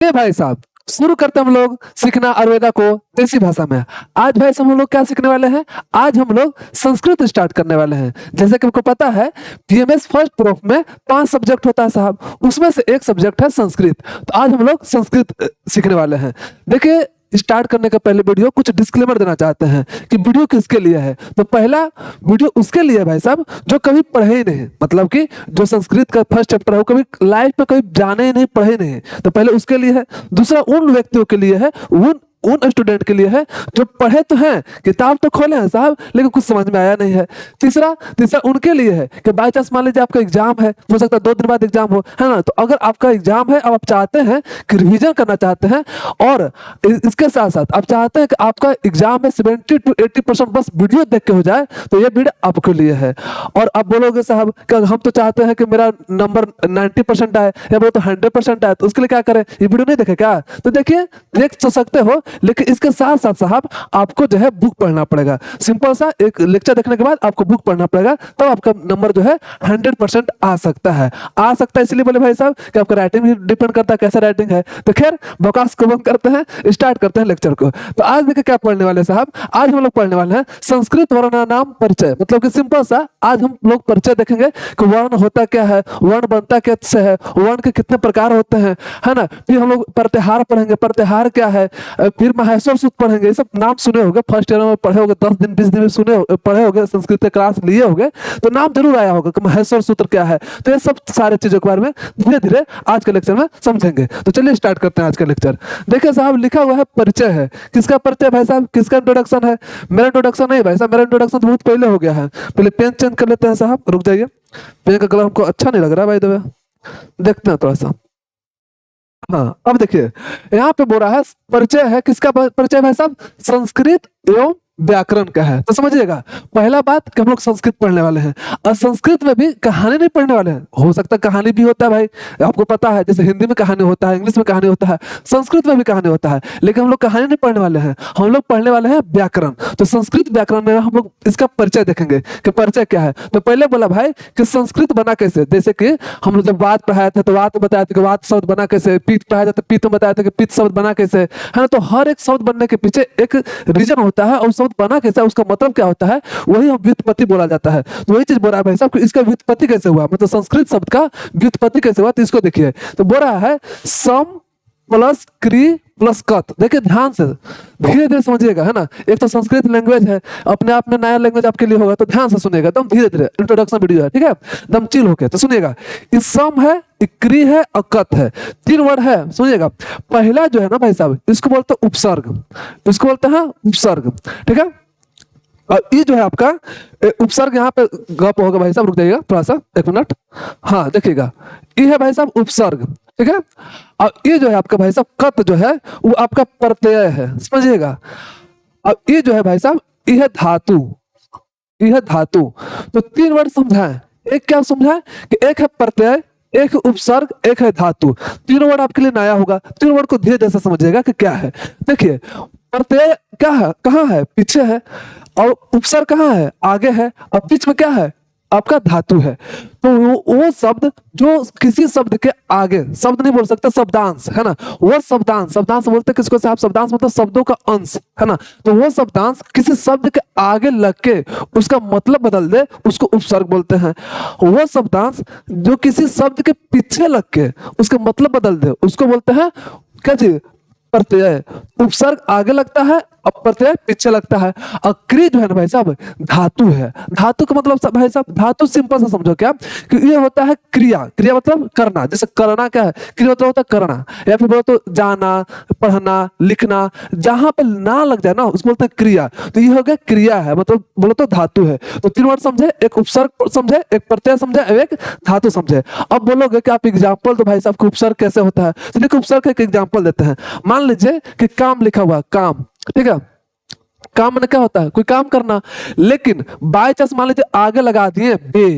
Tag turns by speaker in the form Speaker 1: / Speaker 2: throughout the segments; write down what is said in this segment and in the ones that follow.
Speaker 1: ये भाई साहब शुरू करते हैं हम लोग सीखना आयुर्वेदा को देसी भाषा में। आज भाई साहब हम लोग क्या सीखने वाले हैं? आज हम लोग संस्कृत स्टार्ट करने वाले हैं। जैसे कि आपको पता है बीएमएस फर्स्ट प्रूफ में 5 सब्जेक्ट होता है साहब, उसमें से एक सब्जेक्ट है संस्कृत। तो आज हम लोग संस्कृत सीखने वाले हैं। देखिए स्टार्ट करने का पहले वीडियो कुछ डिस्क्लेमर देना चाहते हैं कि वीडियो किसके लिए है। तो पहला वीडियो उसके लिए भाई साहब जो कभी पढ़े ही नहीं, मतलब कि जो संस्कृत का फर्स्ट चैप्टर है वो कभी लाइफ में कभी जाने ही नहीं, पढ़े नहीं, तो पहले उसके लिए है। दूसरा उन व्यक्तियों के लिए है, उन स्टूडेंट के लिए है जो पढ़े तो हैं, किताब तो खोले हैं साहब, लेकिन कुछ समझ में आया नहीं है। तीसरा उनके लिए है कि बाई चांस मान लीजिए आपका एग्जाम है, हो सकता है 2 दिन बाद एग्जाम हो, है ना। तो अगर आपका एग्जाम है, अब आप चाहते हैं कि रिवीजन करना चाहते हैं और इसके साथ साथ आप चाहते हैं कि आपका एग्जाम में 70 to 80% बस वीडियो देख के हो जाए, तो ये वीडियो आपके लिए है। और आप बोलोगे साहब कि हम तो चाहते हैं कि मेरा नंबर 90% आए या बोलो तो 100% आए, तो उसके लिए क्या करें? ये वीडियो नहीं देखे क्या? तो देखिए देख तो सकते हो, लेकिन इसके साथ साथ साहब आपको जो है बुक पढ़ना पड़ेगा। सिंपल सा एक लेक्चर देखने के बाद आपको बुक पढ़ना पड़ेगा, तब आपका नंबर जो है 100% आ सकता है। इसलिए बोले भाई साहब कि आपका राइटिंग भी डिपेंड करता है कैसा राइटिंग है। तो खैर बकवास को बंद करते हैं, स्टार्ट करते हैं लेक्चर को। तो आज देखिए क्या पढ़ने वाले साहब, आज हम लोग पढ़ने वाले हैं संस्कृत वर्ण नाम परिचय। मतलब कि सिंपल सा आज हम लोग परिचय देखेंगे कि वर्ण होता क्या है, वर्ण बनता कैसे है, वर्ण के कितने प्रकार होते हैं, है ना। फिर हम लोग प्रत्याहार पढ़ेंगे, प्रत्याहार क्या है। फिर माहेश्वर सूत्र पढ़ेंगे। ये सब नाम सुने होंगे, फर्स्ट ईयर में पढ़े होंगे, 10 दिन 20 दिन में पढ़े होंगे, संस्कृत के क्लास लिए होंगे, तो नाम जरूर आया होगा कि माहेश्वर सूत्र क्या है। तो ये सब सारे चीजों के बारे में धीरे धीरे आज के लेक्चर में समझेंगे। तो चलिए स्टार्ट करते हैं आज का लेक्चर। देखिए साहब लिखा हुआ है परिचय है। किसका परिचय भाई साहब? किसका इंट्रोडक्शन है? मेरा इंट्रोडक्शन नहीं भाई साहब, मेरा इंट्रोडक्शन तो बहुत पहले हो गया है। पहले पेन चेंज कर लेते हैं साहब, रुक जाइए। पेन का कलर हमको अच्छा नहीं लग रहा भाई, दबे देखते हैं थोड़ा सा। हाँ अब देखिए यहाँ पे बोल रहा है परिचय है। किसका परिचय भाई साहब? संस्कृत एवं व्याकरण का है। तो समझिएगा पहला बात कि हम लोग संस्कृत पढ़ने वाले हैं, और संस्कृत में भी कहानी नहीं पढ़ने वाले हैं। हो सकता है कहानी भी होता है भाई, आपको पता है, जैसे हिंदी में कहानी होता है, इंग्लिश में कहानी होता है, संस्कृत में भी कहानी होता है, लेकिन हम लोग कहानी नहीं पढ़ने वाले हैं, हम लोग पढ़ने वाले हैं व्याकरण। तो संस्कृत व्याकरण में हम लोग इसका परिचय देखेंगे कि परिचय क्या है। तो पहले बोला भाई कि संस्कृत बना कैसे। जैसे कि हम लोग जब वाद पढ़ाया था तो वाद बताया था कि वाद शब्द बना कैसे, पीत पढ़ाया था तो पीत बताया था कि पीत शब्द बना कैसे, है ना। तो हर एक शब्द बनने के पीछे एक रीजन होता है, और शब्द बना कैसा, उसका मतलब क्या होता है, वही हम व्युत्पत्ति बोला जाता है। तो वही चीज बोल रहा है भाई साहब कि इसका व्युत्पत्ति कैसे हुआ, मतलब संस्कृत शब्द का व्युत्पत्ति कैसे हुआ। तो इसको देखिए, तो बोल रहा है सम प्लस क्री प्लस कत। देखिए ध्यान से धीरे धीरे समझिएगा, है ना। एक तो संस्कृत लैंग्वेज है, अपने आप में नया लैंग्वेज आपके लिए होगा, तो ध्यान से सुनिएगा, एकदम धीरे धीरे इंट्रोडक्शन वीडियो है, ठीक है, एकदम चिल होके। तो सुनिएगा, इस सम है, क्री है और कत है, 3 वर्ड है। सुनिएगा पहला जो है ना भाई साहब, इसको बोलते हैं उपसर्ग, इसको बोलते हैं उपसर्ग, ठीक है। और ये जो है आपका उपसर्ग, यहाँ पे गप होगा भाई साहब, रुक जाइएगा थोड़ा सा 1 मिनट। हाँ देखिएगा ये है भाई साहब उपसर्ग, ठीक है। और ये जो है आपका भाई साहब कत जो है वो आपका प्रत्यय है, समझिएगा। और ये जो है भाई साहब ये है धातु, ये है धातु। तो 3 वर्ड समझाएं। एक क्या समझाएं कि एक है प्रत्यय, एक उपसर्ग, एक है धातु। 3 वर्ड आपके लिए नया होगा। 3 वर्ड को धीरे धीरे समझिएगा कि क्या है। देखिए प्रत्यय क्या है, कहाँ है, पीछे है, और उपसर्ग कहाँ है, आगे है, और बीच में क्या है, आपका धातु है। तो वो शब्द जो किसी शब्द के आगे, शब्द नहीं बोल सकते, शब्दांश, है ना। वो शब्दांश, शब्दांश बोलते किसको साहब? शब्दांश मतलब शब्दों का अंश, है ना। तो वो शब्दांश किसी शब्द के आगे लग के उसका मतलब बदल दे, उसको उपसर्ग बोलते हैं। वो शब्दांश जो किसी शब्द के पीछे लग के उसका मतलब बदल दे, उसको बोलते हैं क्या जी? प्रत्यय। उपसर्ग आगे लगता है और प्रत्यय पीछे लगता है। और क्री जो है ना भाई साहब धातु है। धातु का मतलब भाई साहब, धातु सिंपल सा समझो क्या कि ये होता है क्रिया। क्रिया मतलब करना, जैसे करना क्या है, क्रिया मतलब होता है करना, या फिर बोलो तो जाना, पढ़ना, लिखना, जहां पे ना लग जाए ना उसको बोलते हैं क्रिया। तो ये हो गया क्रिया है, मतलब बोलो तो धातु है। तो 3 वर्ड समझे, एक उपसर्ग समझे, एक प्रत्यय समझे, एक धातु समझे। अब बोलोगे कि आप एग्जाम्पल तो भाई साहब उपसर्ग कैसे होता है, तो देखो उपसर्ग का एक एग्जाम्पल देते हैं। मान लीजिए कि काम लिखा हुआ, काम, ठीक है। काम में क्या होता है, कोई काम करना, लेकिन बाय चांस मान लीजिए आगे लगा दिए बे,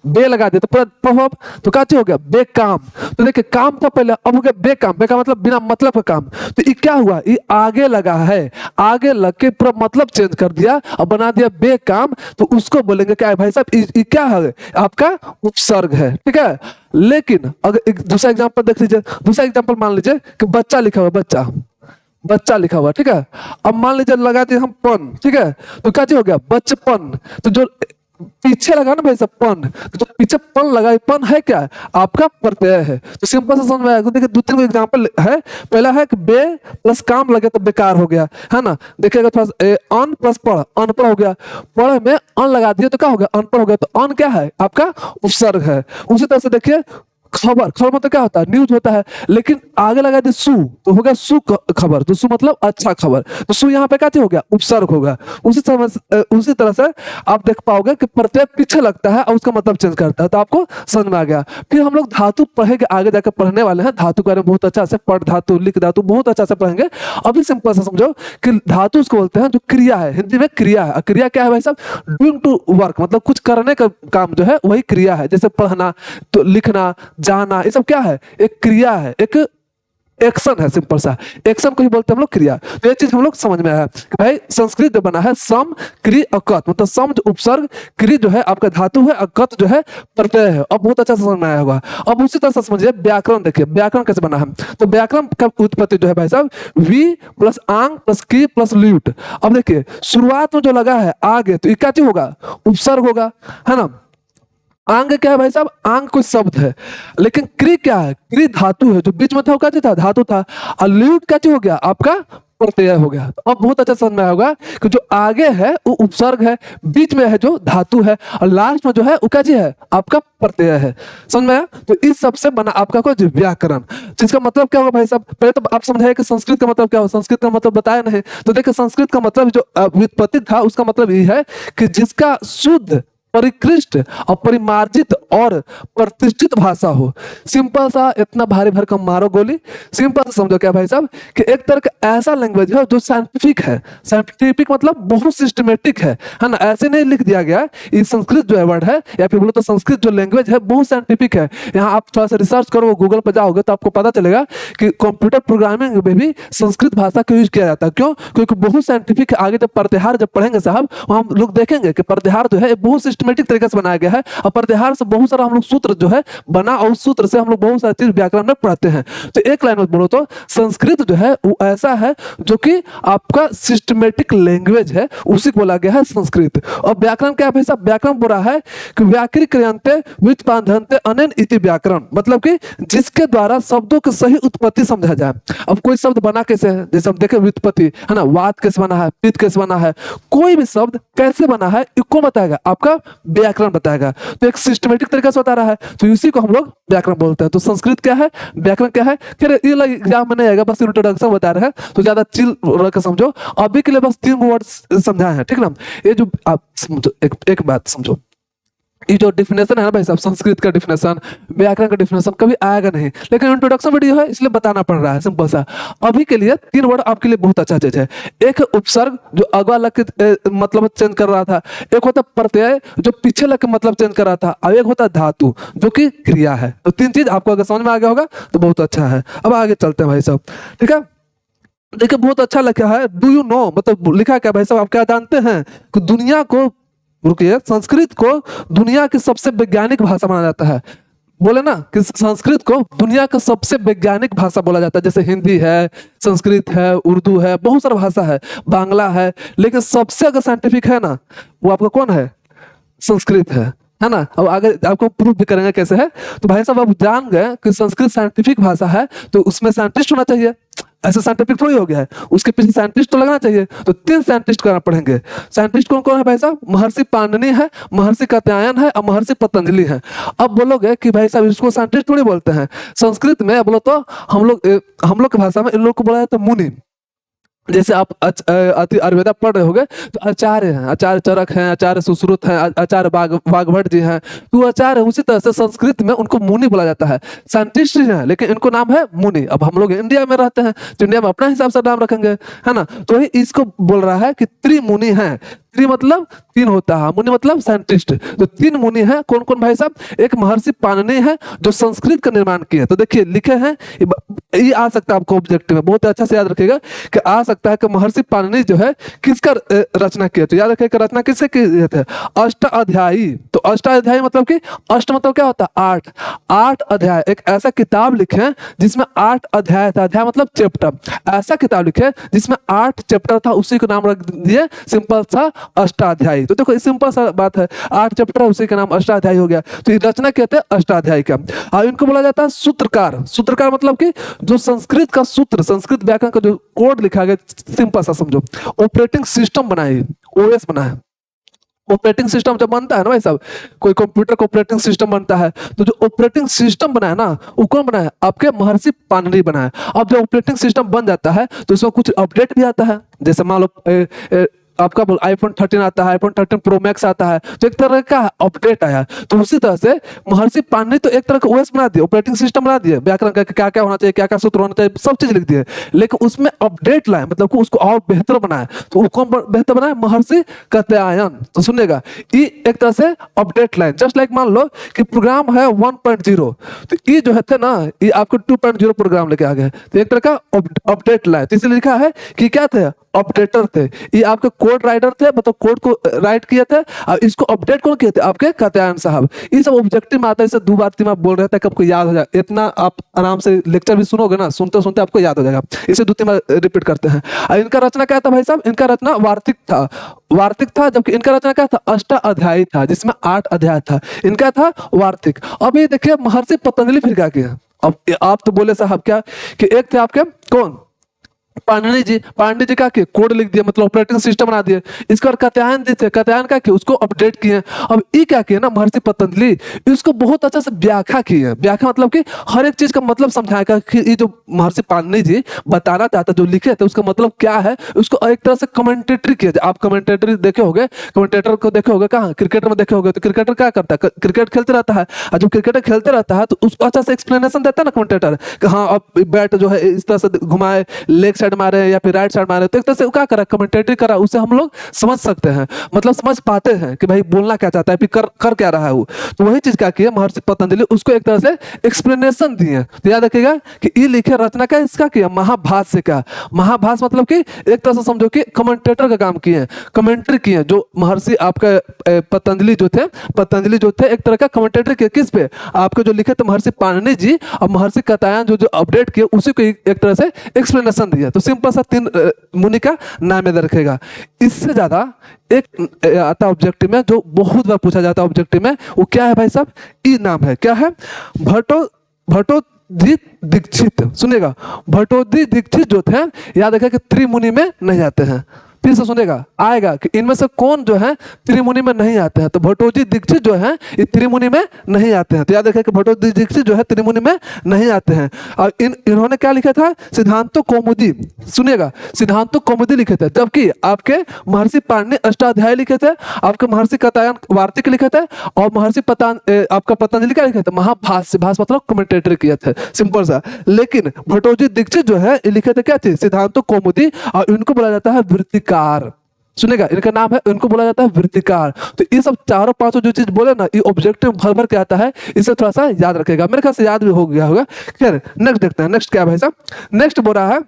Speaker 1: बे लगा दिया तो पूरा प्रभाव, तो क्या चीज हो गया बेकाम। तो देखिए काम था पहले, अब हो गया बेकाम। बेकाम मतलब बिना मतलब का काम। तो ये क्या हुआ, ये आगे लगा है, आगे लग के पूरा मतलब चेंज कर दिया और बना दिया बेकाम। तो उसको बोलेंगे क्या है भाई साहब, ये क्या है, आपका उपसर्ग है, ठीक है। लेकिन अगर एक दूसरा एग्जाम्पल देख लीजिए, दूसरा एग्जाम्पल मान लीजिए कि बच्चा लिखा हुआ, बच्चा, बच्चा लिखा हुआ, ठीक है। अब मान लीजिए लगा दिए हम पन, ठीक है, तो क्या चीज हो गया बचपन। तो जो पीछे लगा ना भाई सब पन, तो जो पीछे पन लगा, ये पन है क्या, आपका प्रत्यय है। तो सिंपल से समझ में आएगा। देखिए दो तीन एग्जांपल है। पहला है कि बे प्लस काम लगे तो बेकार हो गया, है ना। देखिएगा थोड़ा सा अन प्लस पढ़, अनपढ़ हो गया। पढ़ में अन लगा दिया तो क्या हो गया, अनपढ़ हो गया। तो अन क्या है, आपका उपसर्ग है। उसी तरह से देखिए खबर, खबर मतलब क्या होता है, न्यूज होता है। लेकिन आगे लगा दे सु, तो हो गया सु खबर। तो सु मतलब अच्छा खबर। तो सु यहाँ पे क्या हो गया, उपसर्ग होगा। उसी तरह से आप देख पाओगे कि प्रत्यय पीछे लगता है और उसका मतलब चेंज करता है। तो आपको समझ में आ गया। फिर हम लोग धातु पढ़ेंगे, आगे जाकर पढ़ने वाले हैं धातु के बारे में बहुत अच्छा से। पढ़ धातु, लिख धातु बहुत अच्छा से पढ़ेंगे। अभी सिंपल से समझो कि धातु उसको बोलते हैं जो क्रिया है, हिंदी में क्रिया है। क्रिया क्या है भाई साहब, डूइंग टू वर्क, मतलब कुछ करने का काम जो है वही क्रिया है। जैसे पढ़ना, तो लिखना, जाना, ये सब क्या है, एक क्रिया है, एक एक्शन है। सिंपल सा एक्शन को ही बोलते हैं हम लोग क्रिया। तो ये चीज हम लोग समझ में आया कि भाई संस्कृत जो बना है सम क्रि अकत, मतलब सम जो उपसर्ग, क्रि जो है आपका धातु है, अकत जो है प्रत्यय है। अब बहुत अच्छा से समझ में आया होगा। अब उसी तरह से समझिए व्याकरण। देखिए व्याकरण कैसे बना है। तो व्याकरण का उत्पत्ति जो है भाई साहब वी प्लस आंग प्लस की प्लस ल्यूट। अब देखिए शुरुआत में जो लगा है आगे, तो ये क्या चीज होगा, उपसर्ग होगा, है ना। आंग क्या है भाई साहब, आंग कोई शब्द है। लेकिन क्रि क्या है, क्रि धातु है। जो बीच में था वो क्या था, धातु था। और ल्यूट क्या चीज हो गया, आपका प्रत्यय हो गया। तो अब बहुत अच्छा समझ में आएगा कि जो आगे है वो उपसर्ग है, बीच में है जो धातु है, और लास्ट में जो है वो क्या चीज है, आपका प्रत्यय है। समझ में आया। तो इस सबसे बना आपका कोई व्याकरण, जिसका मतलब क्या होगा भाई साहब। पहले तो आप समझाइए कि संस्कृत का मतलब क्या हो। संस्कृत का मतलब बताया नहीं। तो देखिए संस्कृत का मतलब जो व्युत्पत्ति था उसका मतलब ये है कि जिसका शुद्ध, परिकृष्ट और परिमार्जित और प्रतिष्ठित भाषा हो। सिंपल सा, इतना भारी भरकम मारो गोली। सिंपल सा समझो क्या भाई साहब कि एक तरह का ऐसा लैंग्वेज है जो साइंटिफिक है। साइंटिफिक मतलब बहुत सिस्टमेटिक है ना। ऐसे नहीं लिख दिया गया। ये संस्कृत जो है वर्ड है, या फिर बोलो तो संस्कृत जो लैंग्वेज है बहुत साइंटिफिक है। यहाँ आप थोड़ा सा रिसर्च करो, गूगल पर जाओगे तो आपको पता चलेगा कि कंप्यूटर प्रोग्रामिंग में भी संस्कृत भाषा का यूज किया जाता है। क्यों, क्योंकि बहुत साइंटिफिक है। आगे जब प्रत्याहार जब पढ़ेंगे साहब, हम लोग देखेंगे कि प्रत्याहार जो है बहुत सिस्टमेटिक तरीके से बनाया गया है। और प्रत्याहार से बहुत सारा हम लोग सूत्र जो है बना, और उस सूत्र से हम लोग बहुत सारी चीज व्याकरण में पढ़ते हैं। तो एक लाइन में बोलो तो संस्कृत जो है वो ऐसा है जो कि आपका सिस्टमेटिक लैंग्वेज है, उसी को बोला गया है संस्कृत। और व्याकरण क्या है भाई साहब, व्याकरण बोला है कि व्याकरीक्रियन्ते व्युत्पाद्यन्ते अनेन इति व्याकरण, मतलब कि जिसके द्वारा शब्दों की सही उत्पत्ति समझा जाए। अब कोई शब्द बना कैसे है, जैसे हम देखें व्युत्पत्ति, है ना, वात कैसे बना है, पित्त कैसे बना है, कोई भी शब्द कैसे बना है इसको बताएगा आपका व्याकरण बताएगा। तो एक सिस्टमेटिक तरीके से बता रहा है, तो इसी को हम लोग व्याकरण बोलते हैं। तो संस्कृत क्या है, व्याकरण क्या है, फिर ये एग्जाम में नहीं आएगा, बस इंट्रोडक्शन बता रहे हैं। तो ज्यादा चिल रख समझो। अभी के लिए बस 3 वर्ड समझाए हैं, ठीक ना। ये जो आप समझो, एक बात समझो, ये जो डिफिनेशन है ना भाई साहब, संस्कृत का डिफिनेशन, व्याकरण का डिफिनेशन कभी आएगा नहीं, लेकिन इंट्रोडक्शन वीडियो है इसलिए बताना पड़ रहा है। सिंपल सा अभी के लिए 3 वर्ड आपके लिए बहुत अच्छा चीज है। एक उपसर्ग जो अगवा लग के मतलब चेंज कर रहा था, एक होता प्रत्यय जो पीछे लग के मतलब चेंज कर रहा था, और एक होता धातु जो कि क्रिया है। तो 3 चीज आपको अगर समझ में आ गया होगा तो बहुत अच्छा है। अब आगे चलते हैं भाई साहब, ठीक है। देखिए बहुत अच्छा लिखा है, डू यू नो, मतलब लिखा क्या भाई साहब, आप क्या जानते हैं कि दुनिया को, रुकिए, संस्कृत को दुनिया की सबसे वैज्ञानिक भाषा माना जाता है। बोले ना कि संस्कृत को दुनिया का सबसे वैज्ञानिक भाषा बोला जाता है। जैसे हिंदी है, संस्कृत है, उर्दू है, बहुत सारा भाषा है, बांग्ला है, लेकिन सबसे अगर साइंटिफिक है ना वो आपका कौन है, संस्कृत है ना। अब आगे आपको प्रूफ भी करेंगे कैसे है। तो भाई साहब आप जान गए कि संस्कृत साइंटिफिक भाषा है, तो उसमें साइंटिस्ट होना चाहिए। ऐसा साइंटिफिक थोड़ी हो गया है, उसके पीछे साइंटिस्ट तो लगना चाहिए। तो 3 साइंटिस्ट करना पड़ेंगे। साइंटिस्ट कौन कौन है भाई साहब, महर्षि पाणिनि है, महर्षि कात्यायन है, और महर्षि पतंजलि है। अब बोलोगे कि भाई साहब इसको साइंटिस्ट थोड़ी बोलते हैं। संस्कृत में बोलो तो हम लोग की भाषा में इन लोग को बोला जाता है मुनि। जैसे आप आयुर्वेदा पढ़ रहे होगे तो आचार्य हैं, आचार्य चरक हैं, आचार्य सुश्रुत हैं, आचार्य वाग्भट जी हैं, तो आचार्य। उसी तरह से संस्कृत में उनको मुनि बोला जाता है। साइंटिस्ट ही हैं लेकिन इनको नाम है मुनि। अब हम लोग इंडिया में रहते हैं तो इंडिया में अपना हिसाब से नाम रखेंगे, है ना। तो वही इसको बोल रहा है कि त्रिमुनि हैं। त्रि मतलब तीन होता है, मुनि मतलब साइंटिस्ट। तो तीन मुनि हैं, कौन कौन भाई साहब? एक महर्षि पाणिनि है जो संस्कृत का निर्माण किए। तो देखिए लिखे हैं, ये आ सकता है आपको ऑब्जेक्टिव में, बहुत अच्छा से याद रखिएगा कि आ सकता है कि महर्षि पाणिनि जो है किसका रचना किए। तो याद रखिएगा रचना किससे किए थे? अष्टाध्यायी। तो अष्टाध्यायी मतलब कि अष्ट मतलब क्या होता है? आठ। आठ अध्याय, एक ऐसा किताब लिखे जिसमें 8 अध्याय था, अध्याय मतलब चैप्टर, ऐसा किताब लिखे जिसमें 8 चैप्टर था, उसी को नाम रख दिए सिंपल सा अष्टाध्यायी। तो देखो सिंपल सा बात है, 8 चैप्टर है, उसी का नाम अष्टाध्यायी हो गया। तो ये रचना कहते हैं अष्टाध्यायी का। और इनको बोला जाता है सूत्रकार। सूत्रकार मतलब कि जो संस्कृत का सूत्र, संस्कृत व्याकरण का जो कोड लिखा गया, सिंपल सा समझो, ऑपरेटिंग सिस्टम बनाए, ओएस बनाए। ऑपरेटिंग सिस्टम जब बनता है ना भाई साहब, कोई कंप्यूटर का ऑपरेटिंग सिस्टम बनता है, तो जो ऑपरेटिंग सिस्टम बनाया ना, वो कौन बनाया? आपके महर्षि पाणिनि बनाया। अब जब ऑपरेटिंग सिस्टम बन जाता है तो उसमें कुछ अपडेट भी आता है। जैसे मान लो आपका आईफोन 13 आता है, आईफोन 13 प्रो मैक्स आता है, तो एक तरह का अपडेट आया। तो उसी तरह से महर्षि पाणिनि तो एक तरह का ओएस बना दिए, ऑपरेटिंग सिस्टम बना दिए, व्याकरण का क्या क्या होना चाहिए, क्या क्या सूत्र होना चाहिए, सब चीज लिख दिए। लेकिन उसमें अपडेट लाए, मतलब कि उसको और बेहतर बनाए। तो वो कौन बेहतर बनाए? महर्षि कात्यायन। तो सुनिएगा, ये एक तरह से अपडेट लाए। जस्ट लाइक मान लो कि प्रोग्राम है 1.0, तो ये जो है थे ना, ये आपको 2.0 प्रोग्राम लेके आ गए, तो एक तरह का अपडेट लाए। तो इसलिए लिखा है कि क्या थे? अपडेटर थे। ये आपके कोड राइटर थे, मतलब कोड को राइट किए थे, और इसको अपडेट कौन किए थे? आपके कात्यायन साहब। ये सब ऑब्जेक्टिव में आता है, इसे 2 बार 3 बार बोल रहे थे, कब को याद हो जाए। इतना आप आराम से लेक्चर भी सुनोगे ना, सुनते सुनते आपको याद हो जाएगा। इसे 2-3 बार रिपीट करते हैं। और इनका रचना क्या था भाई साहब? इनका रचना वार्तिक था, वार्तिक था। जबकि इनका रचना क्या था? अष्टाध्यायी था, जिसमें 8 अध्याय था। इनका था वार्तिक। अब ये देखिए महर्षि पतंजलि फिर क्या किया। अब आप तो बोले साहब क्या कि एक थे आपके कौन? पाणिनि जी। पाणिनि जी का के कोड लिख दिया, मतलब ऑपरेटिंग सिस्टम बना दिए। इसका कात्यायन जी थे, कात्यायन का उसको अपडेट किए। अब ये क्या किए ना महर्षि पतंजलि, इसको बहुत अच्छा से व्याख्या की है। व्याख्या मतलब कि हर एक चीज का मतलब समझाएगा कि ये जो महर्षि पाणिनि जी बताना चाहता, जो लिखे थे उसका मतलब क्या है, उसको एक तरह से कमेंटेटरी किया। आप कमेंटेटरी देखे होंगे, कमेंटेटर को देखे होंगे कहाँ? क्रिकेट में देखे होंगे। तो क्रिकेटर क्या करता है? क्रिकेट खेलते रहता है, और जब क्रिकेटर खेलते रहता है तो उसको अच्छा से एक्सप्लेनेशन देता है ना कमेंटेटर, कि हाँ अब बैट जो है इस तरह से घुमाए, लेग साइड मारे या फिर राइट साइड मारे, तो एक तरह से क्या करा? कमेंटेटरी करा। उससे हम लोग समझ सकते हैं, मतलब समझ पाते हैं कि भाई बोलना क्या चाहता है, फिर कर क्या रहा है वो। तो वही चीज क्या किया महर्षि पतंजलि, उसको एक तरह से एक्सप्लेनेशन दिए। तो याद रखिएगा कि ये लिखे रचना का इसका किया महाभाष्य का। महाभाष्य मतलब कि एक तरह से समझो कि कमेंटेटर का काम किए, कमेंट्री किए। जो महर्षि आपका पतंजलि जो थे, पतंजलि जो थे एक तरह का कमेंटेटर किए। किस पे? आपके जो लिखे थे महर्षि पाणिनि जी, और महर्षि कात्यायन जो अपडेट किए, उसी को एक तरह से एक्सप्लेनेशन दिया। तो सिंपल सा 3 मुनि का नाम याद रखेगा। इससे ज्यादा एक आता ऑब्जेक्टिव में, जो बहुत बार पूछा जाता है ऑब्जेक्टिव में, वो क्या है भाई साहब? ई नाम है। क्या है? भट्टोजी दीक्षित। सुनिएगा, भट्टोजी दीक्षित जो थे, याद रखें कि त्रिमुनि में नहीं आते हैं। फिर से सुनेगा, आएगा कि इनमें से कौन जो है त्रिमुनि में नहीं आते हैं। तो भट्टोजी दीक्षित जो है ये त्रिमुनि में नहीं आते हैं। तो याद रखें कि भट्टोजी दीक्षित जो है त्रिमुनि में नहीं आते हैं। और इन्होंने क्या लिखा था? सिद्धांत कौमुदी। सुनिएगा, सिद्धांत कौमुदी लिखे थे। जबकि आपके महर्षि पाणिनि अष्टाध्यायी लिखे थे, आपके महर्षि कात्यायन वार्तिक लिखे थे, और महर्षि आपका पतंजलि क्या लिखे थे? महाभाष्य। भाष्य मतलब कमेंटेटरी किए थे, सिंपल सा। लेकिन भट्टोजी दीक्षित जो है ये लिखे थे क्या थे? सिद्धांत कौमुदी। और इनको बोला जाता है वृत्तिकार। सुनेगा, इनका नाम है, इनको बोला जाता है वृत्तिकार। तो ये सब चारों पांचों जो चीज बोले ना, ये ऑब्जेक्टिव भर भर के आता है, इसे थोड़ा सा याद रखेगा। मेरे ख्याल से याद भी हो गया होगा। खैर नेक्स्ट देखते हैं। नेक्स्ट क्या है भाई साहब? नेक्स्ट बोल रहा है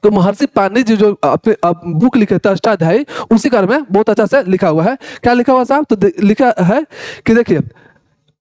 Speaker 1: तो महर्षि पाणिनि जी जो अपने बुक लिखे थे अष्टाध्यायी, उसी कार में बहुत अच्छा से लिखा हुआ है। क्या लिखा हुआ साहब? तो लिखा है कि देखिए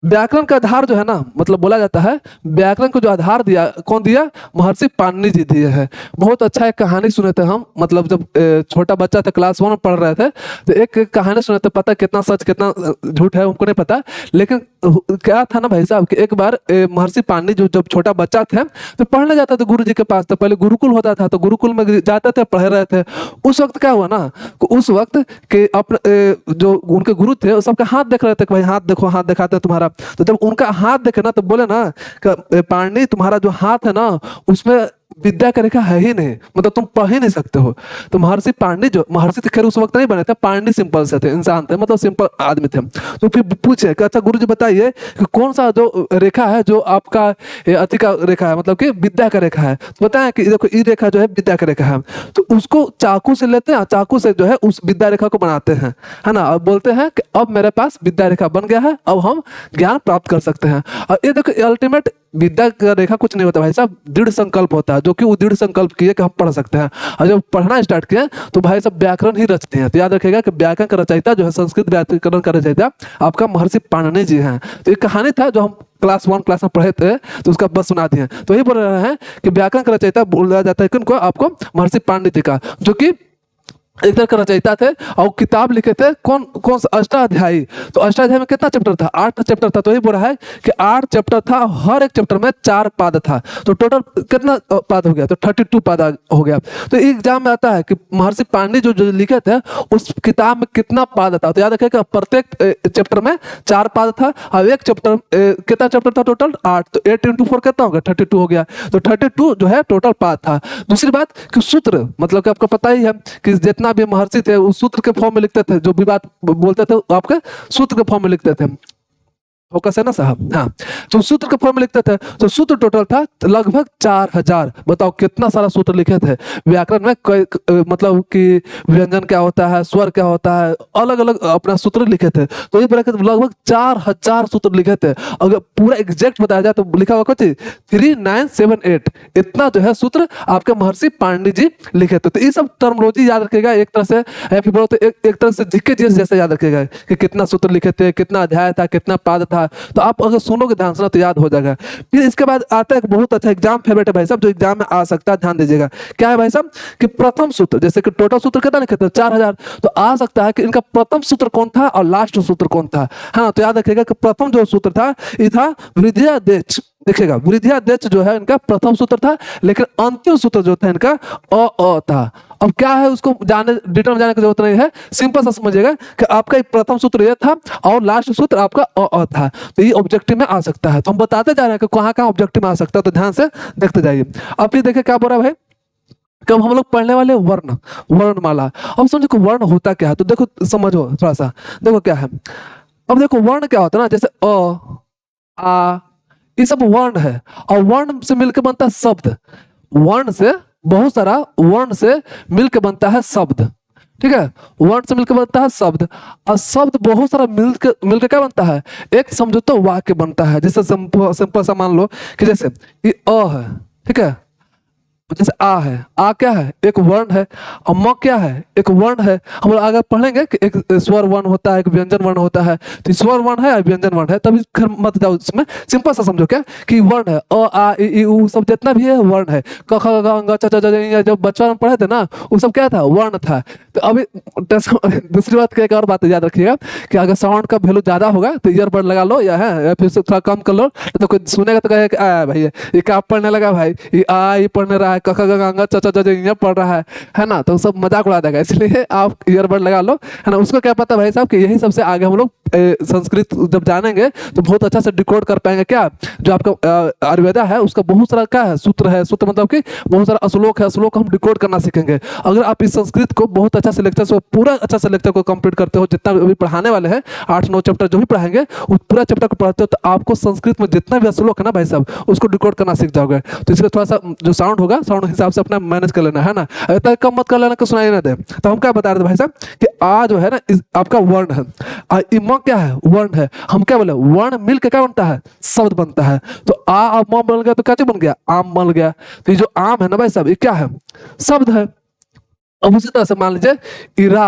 Speaker 1: व्याकरण का आधार जो है ना, मतलब बोला जाता है व्याकरण को जो आधार दिया, कौन दिया? महर्षि पाणिनि जी दिए हैं। बहुत अच्छा एक कहानी सुने थे हम, मतलब जब छोटा बच्चा था, क्लास 1 में पढ़ रहे थे, तो एक कहानी सुने थे। पता कितना सच कितना झूठ है हमको नहीं पता, लेकिन क्या था ना भाई साहब कि एक बार महर्षि पाणिनि जो जब छोटा बच्चा थे तो पढ़ने जाता था गुरु जी के पास। तो पहले गुरुकुल होता था, तो गुरुकुल में जाते थे, पढ़ रहे थे। उस वक्त क्या हुआ ना, उस वक्त के अपने जो उनके गुरु थे सबका हाथ देख रहे थे कि भाई हाथ देखो, हाथ दिखाते तुम्हारा। तो जब उनका हाथ देखे ना, तो बोले ना कि पाणिनि तुम्हारा जो हाथ है ना, उसमें विद्या का रेखा है ही नहीं, मतलब तुम पढ़ ही नहीं सकते हो। तो महर्षि पांडे जो, महर्षि तो खैर उस वक्त नहीं बने थे, पांडे सिंपल से थे, इंसान थे, मतलब सिंपल आदमी थे। तो फिर पूछे कि अच्छा गुरु जी बताइए कि कौन सा जो रेखा है जो आपका अति का रेखा है, मतलब कि विद्या का रेखा है। तो बताया कि देखो ये रेखा जो है विद्या का रेखा है, तो उसको चाकू से लेते हैं, चाकू से जो है उस विद्या रेखा को बनाते हैं, है ना, और बोलते हैं कि अब मेरे पास विद्या रेखा बन गया है, अब हम ज्ञान प्राप्त कर सकते हैं। और ये देखो अल्टीमेट विद्या का रेखा कुछ नहीं होता भाई साहब, दृढ़ संकल्प होता है, जो कि वो दृढ़ संकल्प किए कि हम पढ़ सकते हैं। और जब पढ़ना स्टार्ट किए तो भाई साहब व्याकरण ही रचते हैं। तो याद रखिएगा कि व्याकरण का रचयिता जो है, संस्कृत व्याकरण का रचयिता आपका महर्षि पाणिनि जी हैं। तो एक कहानी था जो हम क्लास 1 क्लास में पढ़े थे, तो उसका बस सुना दिए। तो यही बोल रहे हैं कि व्याकरण का रचयिता बोला जाता है किनको, आपको महर्षि पाणिनि जी का, जो कि एक तरह का रचयिता थे और किताब लिखे थे कौन कौन सा, अष्टाध्यायी। तो अष्टाध्यायी में कितना चैप्टर था, 8 चैप्टर था। तो ये बोल रहा है कि 8 चैप्टर था, हर एक चैप्टर में 4 पाद था, तो टोटल कितना पाद हो गया, तो 32 पाद हो गया। तो एग्जाम में आता है कि महर्षि पांडे जो लिखे थे उस किताब में कितना पाद था। तो याद रखिएगा प्रत्येक चैप्टर में 4 पाद था, और एक चैप्टर कितना चैप्टर था टोटल 8, तो 8 × 4 कितना हो गया, 32 हो गया। तो 32 जो है टोटल पाद था। दूसरी बात कि सूत्र, मतलब कि आपको पता ही है कि जितना भी महर्षि थे उस सूत्र के फॉर्म में लिखते थे, जो भी बात बोलते थे आपके सूत्र के फॉर्म में लिखते थे। फोकस है ना साहब, हाँ। तो सूत्र के फॉर्म में लिखते थे, तो सूत्र टोटल था लगभग 4000। बताओ कितना सारा सूत्र लिखे थे। व्याकरण में मतलब कि व्यंजन क्या होता है, स्वर क्या होता है, अलग अलग अपना सूत्र लिखे थे। तो ये बोला कि लगभग 4000 सूत्र लिखे थे। अगर पूरा एग्जैक्ट बताया जाए तो लिखा हुआ कुछ 3978, इतना जो है सूत्र आपके महर्षि पांडे जी लिखे थे। तो ये सब टर्मोलॉजी याद रखेगा एक तरह से, या फिर बोलो तो एक तरह से जीके जैसे याद रखेगा कि कितना सूत्र लिखे थे, कितना अध्याय था, कितना पाद था। तो आप अगर सुनोगे ध्यान से तो याद हो जाएगा। फिर इसके बाद आता है एक बहुत अच्छा एग्जाम फेवरेट है भाई साहब, जो एग्जाम में आ सकता है, ध्यान दीजिएगा। क्या है भाई साहब कि प्रथम सूत्र, जैसे कि टोटल सूत्र कितना लिखे थे 4000, तो आ सकता है कि इनका प्रथम सूत्र कौन था और लास्ट सूत्र कौन था। हाँ, तो याद रखिएगा कि प्रथम जो सूत्र था ये था वृद्धियादेश। देखिएगा वृद्धियादेश जो है इनका प्रथम सूत्र था, लेकिन अंतिम सूत्र जो था इनका अ था। अब क्या है उसको जाने डिटेल में जाने की जरूरत नहीं है, सिंपल सा समझिएगा कि आपका प्रथम सूत्र यह था और लास्ट सूत्र आपका अ था। तो ये ऑब्जेक्टिव में आ सकता है। तो हम बताते जा रहे हैं कि कहाँ कहाँ ऑब्जेक्टिव में आ सकता है, तो ध्यान से देखते जाइए। अब फिर देखिए क्या बोल रहा है भाई, कब हम लोग पढ़ने वाले वर्ण, वर्णमाला। अब समझो कि वर्ण होता क्या है, तो देखो समझो थोड़ा सा, देखो क्या है। अब देखो वर्ण क्या होता है ना, जैसे अ, आ, ये सब वर्ण है, और वर्ण से मिलकर बनता है शब्द। वर्ण से बहुत सारा वर्ण से मिलकर बनता है शब्द, ठीक है। वर्ण से मिलकर बनता है शब्द, और शब्द बहुत सारा मिलकर मिलकर क्या बनता है, एक समझो तो वाक्य बनता है। जैसे सिंपल सा मान लो कि जैसे ये अ है, ठीक है, जैसे आ है, आ क्या है, एक वर्ण है, और म क्या है, एक वर्ण है। हम लोग आगे पढ़ेंगे कि एक स्वर वर्ण होता है, एक व्यंजन वर्ण होता है। तो स्वर वर्ण है और व्यंजन वर्ण है, तभी मत जाओ उसमें, सिंपल सा समझो क्या कि वर्ण है, अ आ इ उ सब जितना भी है वर्ण है। क ख ग घ च च ज, जब बचपन में पढ़े थे ना वो सब क्या था, वर्ण था। तो अभी दूसरी बात क्या, एक और बात याद रखिएगा कि अगर साउंड का वैल्यू ज्यादा होगा तो ईयरबड लगा लो, या है या फिर से थोड़ा कम कर लो, तो कोई सुनेगा तो कहेगा कि आ भाई ये क्या पढ़ने लगा भाई, ये आ ये पढ़ने रहा है, क ख ग घ च च ज ये पढ़ रहा है ना। तो सब मजाक उड़ा देगा, इसलिए आप ईयरबड लगा लो, है ना। उसको क्या पता भाई साहब कि यही सबसे आगे हम लोग संस्कृत जब जानेंगे तो बहुत अच्छा से डिकोड कर पाएंगे। क्या जो आपका आयुर्वेदा है उसका बहुत सारा क्या है, सूत्र है, सूत्र मतलब कि बहुत सारा श्लोक है, श्लोक हम डिकोड करना सीखेंगे। अगर आप इस संस्कृत को बहुत अच्छा से लेक्चर, पूरा अच्छा से लेक्चर को कंप्लीट करते हो, जितना भी पढ़ाने वाले हैं 8-9 चैप्टर जो भी पढ़ाएंगे वो पूरा चैप्टर को पढ़ते हो, तो आपको संस्कृत में जितना भी श्लोक है ना भाई साहब उसको डिकोड करना सीख जाओगे। तो इसलिए थोड़ा सा जो साउंड होगा, साउंड हिसाब से अपना मैनेज कर लेना, है ना। इतना कम मत कर लेना कि सुनाई ना दे। तो हम क्या बता रहे थे भाई साहब कि आ जो है ना आपका वर्ण है, म क्या है, वर्ण है। हम क्या बोले, वर्ण मिलकर क्या बनता है, शब्द बनता है। तो आ और म बन गया तो क्या बन गया, आम बन गया। तो ये जो आम है ना भाई साहब ये क्या है, शब्द है। अब उसी तरह से मान लीजिए इरा,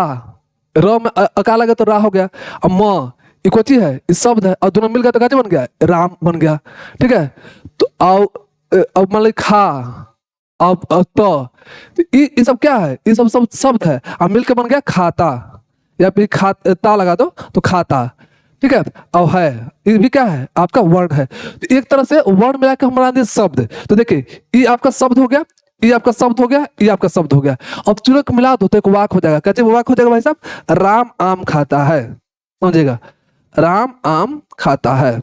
Speaker 1: र में अका लगा तो रा हो गया, अब म ये कोई चीज है, इस शब्द है, और दोनों मिल गया तो क्या बन गया, राम बन गया, ठीक है। तो अब मान लीजिए खा, अब तो ये सब क्या है, ये सब सब शब्द है, अब मिलकर बन गया खाता, या फिर खाता लगा दो तो खाता, ठीक है। अब है ये भी क्या है, आपका वर्ण है। तो एक तरह से वर्ण मिला के हम बना दिए शब्द। तो देखिए ये आपका शब्द हो गया, ये आपका शब्द हो गया, ये आपका शब्द हो गया। अब चूल्हे को मिला दो तो एक वाक हो जाएगा। कैसे वो वाक हो जाएगा भाई साहब, राम आम खाता है, समझिएगा, राम आम खाता है।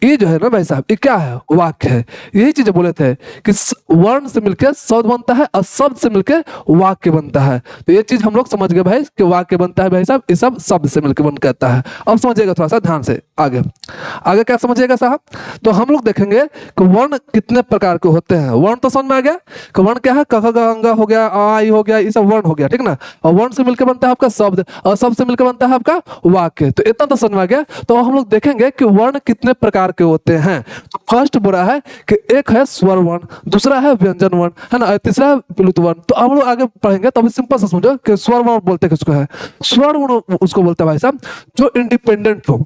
Speaker 1: ये जो है ना भाई साहब, ये क्या है? वाक्य है। यही चीज बोले थे कि वर्ण से मिलकर शब्द बनता है और शब्द से मिलकर वाक्य बनता है। तो ये चीज हम लोग समझ गए भाई कि वाक्य बनता है भाई साहब, ये सब शब्द से मिलकर बन करता है। अब समझिएगा थोड़ा सा ध्यान से आगे। आगे क्या समझिएगा साहब? तो हम लोग देखेंगे कि वर्ण कितने प्रकार के होते हैं। वर्ण तो समझ में आ गया कि वर्ण क्या है, क ख ग अंग हो गया, आ ई हो गया, ये सब वर्ण हो गया, ठीक ना। और वर्ण से मिलकर बनता है आपका शब्द और शब्द से मिलकर बनता है आपका वाक्य। तो इतना तो समझ में आ गया। तो हम लोग देखेंगे कि वर्ण कितने प्रकार के होते हैं। तो फर्स्ट बोला है कि एक है स्वर वर्ण, दूसरा है व्यंजन वर्ण, है ना, तीसरा है प्लुत वर्ण। तो हम लोग आगे पढ़ेंगे तो अभी सिंपल से समझो कि स्वर वर्ण बोलते किसको है। स्वर वर्ण उसको बोलते हैं भाई साहब जो इंडिपेंडेंट हो,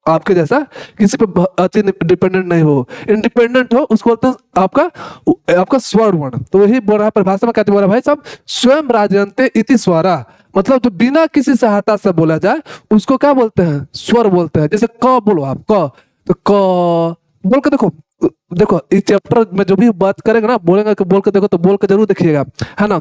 Speaker 1: आपके जैसा किसी पे डिपेंडेंट नहीं हो, इंडिपेंडेंट हो, उसको बोलते हैं आपका स्वर वर्ण। तो वही बोल रहा है परिभाषा में, कहते बोला भाई साहब स्वयं राजयन्ते इति स्वरा, मतलब जो बिना किसी सहायता से बोला जाए उसको क्या बोलते हैं? स्वर बोलते हैं। जैसे क बोलो आप, क, तो क बोल के देखो, देखो इस चैप्टर में जो भी बात करेंगे ना, बोलेंगे कि बोल के देखो, तो बोल के जरूर देखिएगा, है ना,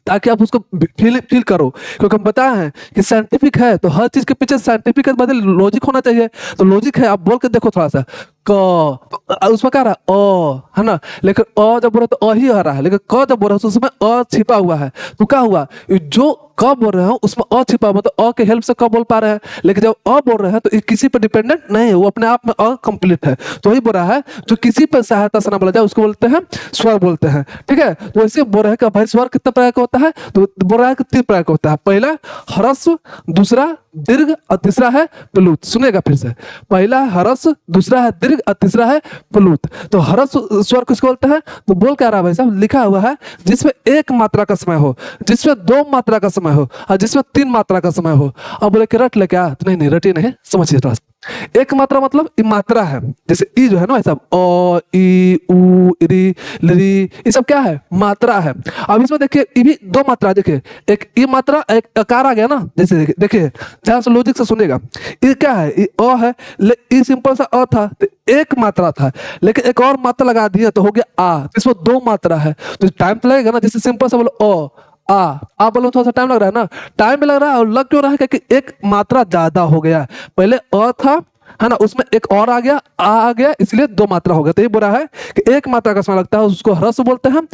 Speaker 1: ताकि आप उसको फील करो। क्योंकि हम बताए हैं कि साइंटिफिक है तो हर चीज के पीछे साइंटिफिक बदल लॉजिक होना चाहिए। तो लॉजिक है, आप बोल के देखो थोड़ा सा। क, तो उसमें क्या रहा अ, है ना, लेकिन अ जब बोल रहे तो अ ही आ रहा है, लेकिन क जब बोल रहे हो तो उसमें अ छिपा हुआ है। तो क्या हुआ, जो क बोल रहे हो उसमें अ छिपा हुआ, मतलब अ के हेल्प से क बोल पा रहे हैं। लेकिन जब अ बोल रहे हैं तो ये किसी पर डिपेंडेंट नहीं है, वो अपने आप में अकम्प्लीट है। तो वही बोल रहा है जो किसी पर सहायता से ना बोला जाए उसको बोलते हैं स्वर बोलते हैं, ठीक है। तो वैसे बोल रहे हैं कि भाई स्वर कितने प्रकार का होता है? तो बोल रहा है कि 3 प्रकार का होता है। पहला ह्रस्व, दूसरा दीर्घ और तीसरा है प्लुत। सुनेगा फिर से, पहला है ह्रस्व, दूसरा है दीर्घ और तीसरा है प्लुत। तो ह्रस्व स्वर किसको बोलते हैं? तो बोल क्या रहा है भाई साहब, लिखा हुआ है जिसमें 1 मात्रा का समय हो, जिसमें 2 मात्रा का समय हो और जिसमें 3 मात्रा का समय हो। अब बोले कि रट ले क्या? तो नहीं रटिए नहीं, समझिए थोड़ा सा। 1 मात्रा मतलब मात्रा है, जैसे ई जो है ना भाई साहब, अ ई उ री लरी, ये सब क्या है? मात्रा है। अब इसमें देखिए ये भी 2 मात्रा, देखिए एक ई मात्रा एक अकार आ गया ना, जैसे देखिए ध्यान से लॉजिक से सुनेगा। ये क्या है? ये अ है, ये सिंपल सा अ था तो 1 मात्रा था, लेकिन एक और मात्रा लगा दिया तो हो गया आ, तो इसमें 2 मात्रा है। तो टाइम तो लगेगा ना, जैसे सिंपल सा बोलो आ बोलो थोड़ा सा टाइम लग रहा है ना, टाइम भी लग रहा है। और लग क्यों रहा है? क्योंकि 1 मात्रा ज्यादा हो गया, पहले अ था, है ना, उसमें एक और आ गया, आ गया, इसलिए 2 मात्रा हो गया। तो ये बोला है कि 1 मात्रा का समय लगता है उसको ह्रस्व बोलते हैं,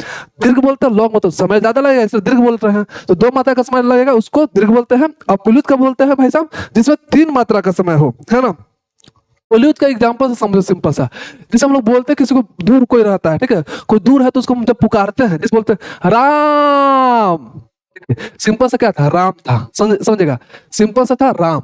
Speaker 1: दीर्घ बोलते हैं, लॉन्ग मतलब समय ज्यादा लगेगा इसलिए दीर्घ बोलते हैं। तो 2 मात्रा का समय लगेगा उसको दीर्घ बोलते हैं। और प्लुत का बोलते हैं भाई साहब जिसमें 3 मात्रा का समय हो, है ना। प्लुत का एग्जांपल से समझो सिंपल सा, जैसे हम लोग बोलते हैं किसी को दूर कोई रहता है, ठीक है, कोई दूर है तो उसको हम जब पुकारते हैं जैसे बोलते हैं राम, सिंपल सा क्या था? राम था, समझेगा, सिंपल सा था राम,